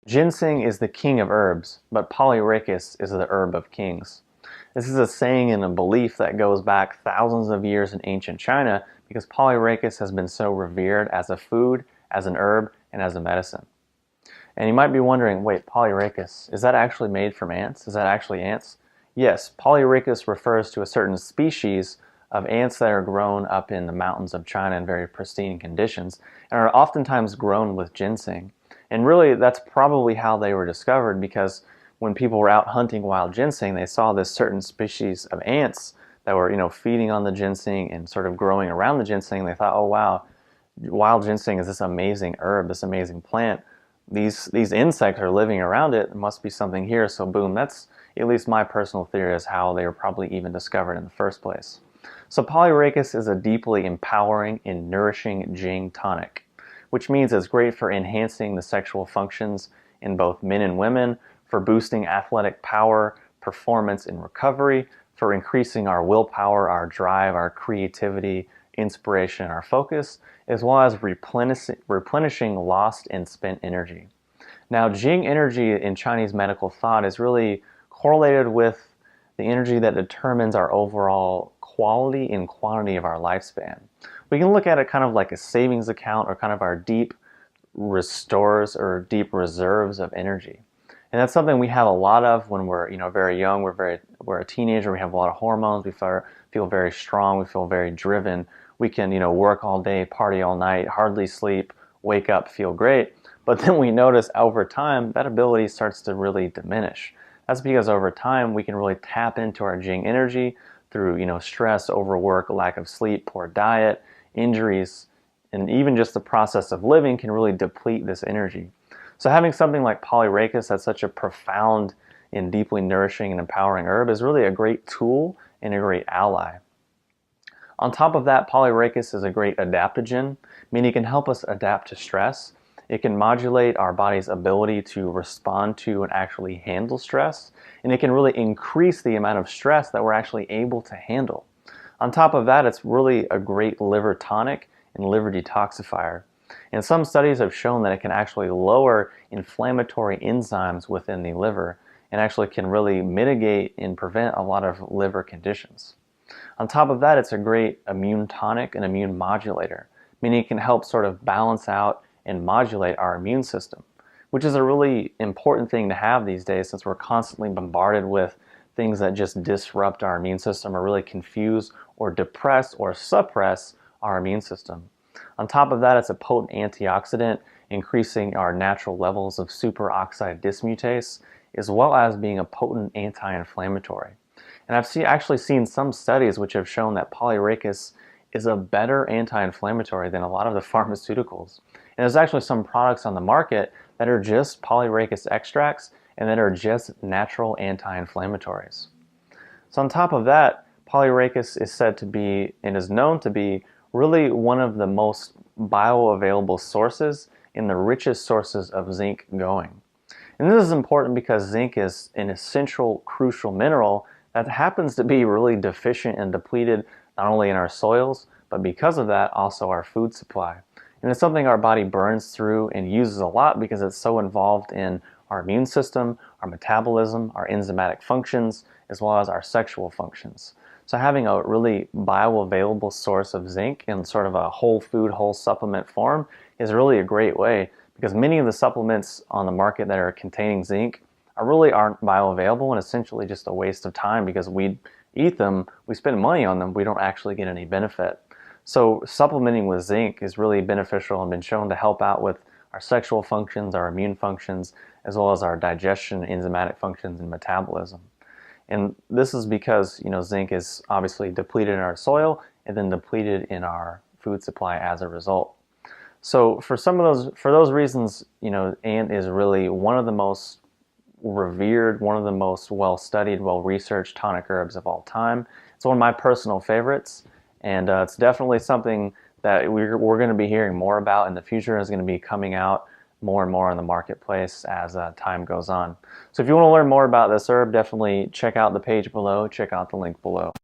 Ginseng is the king of herbs, but Polyrachis is the herb of kings. This is a saying and a belief that goes back thousands of years in ancient China because Polyrachis has been so revered as a food, as an herb, and as a medicine. And you might be wondering, wait, Polyrachis, is that actually made from ants? Is that actually ants? Yes, Polyrachis refers to a certain species of ants that are grown up in the mountains of China in very pristine conditions and are oftentimes grown with ginseng. And really, that's probably how they were discovered, because when people were out hunting wild ginseng, they saw this certain species of ants that were, feeding on the ginseng and sort of growing around the ginseng. They thought, oh wow, wild ginseng is this amazing herb, this amazing plant. These insects are living around it. There must be something here. So boom, that's at least my personal theory is how they were probably even discovered in the first place. So Polyrachis is a deeply empowering and nourishing Jing tonic, which means it's great for enhancing the sexual functions in both men and women, for boosting athletic power, performance, and recovery, for increasing our willpower, our drive, our creativity, inspiration, our focus, as well as replenishing lost and spent energy. Now, Jing energy in Chinese medical thought is really correlated with the energy that determines our overall quality and quantity of our lifespan. We can look at it kind of like a savings account, or kind of our deep restores or deep reserves of energy. And that's something we have a lot of when we're very young. We're a teenager. We have a lot of hormones. We feel very strong. We feel very driven. We can work all day, party all night, hardly sleep, wake up, feel great. But then we notice over time that ability starts to really diminish. That's because over time we can really tap into our Jing energy through stress, overwork, lack of sleep, poor diet, injuries, and even just the process of living can really deplete this energy. So having something like Polyrachis that's such a profound and deeply nourishing and empowering herb is really a great tool and a great ally. On top of that, Polyrachis is a great adaptogen, meaning it can help us adapt to stress. It can modulate our body's ability to respond to and actually handle stress, and it can really increase the amount of stress that we're actually able to handle. On top of that, it's really a great liver tonic and liver detoxifier. And some studies have shown that it can actually lower inflammatory enzymes within the liver and actually can really mitigate and prevent a lot of liver conditions. On top of that, it's a great immune tonic and immune modulator, meaning it can help sort of balance out and modulate our immune system, which is a really important thing to have these days since we're constantly bombarded with things that just disrupt our immune system or really confuse or depress or suppress our immune system. On top of that, it's a potent antioxidant, increasing our natural levels of superoxide dismutase, as well as being a potent anti-inflammatory. And I've actually seen some studies which have shown that Polyrachis is a better anti-inflammatory than a lot of the pharmaceuticals. And there's actually some products on the market that are just Polyrachis extracts and that are just natural anti-inflammatories. So on top of that, Polyrachis is said to be and is known to be really one of the most bioavailable sources and the richest sources of zinc going. And this is important because zinc is an essential, crucial mineral that happens to be really deficient and depleted not only in our soils, but because of that, also our food supply. And it's something our body burns through and uses a lot because it's so involved in our immune system, our metabolism, our enzymatic functions, as well as our sexual functions. So having a really bioavailable source of zinc in sort of a whole food, whole supplement form is really a great way, because many of the supplements on the market that are containing zinc aren't bioavailable and essentially just a waste of time because we eat them, we spend money on them, we don't actually get any benefit. So supplementing with zinc is really beneficial and been shown to help out with our sexual functions, our immune functions, as well as our digestion, enzymatic functions, and metabolism. And this is because zinc is obviously depleted in our soil and then depleted in our food supply as a result. So for those reasons, ant is really one of the most revered, one of the most well-studied, well-researched tonic herbs of all time. It's one of my personal favorites, and it's definitely something that we're going to be hearing more about in the future. Is going to be coming out more and more in the marketplace as time goes on. So if you want to learn more about this herb, definitely check out the page below, check out the link below.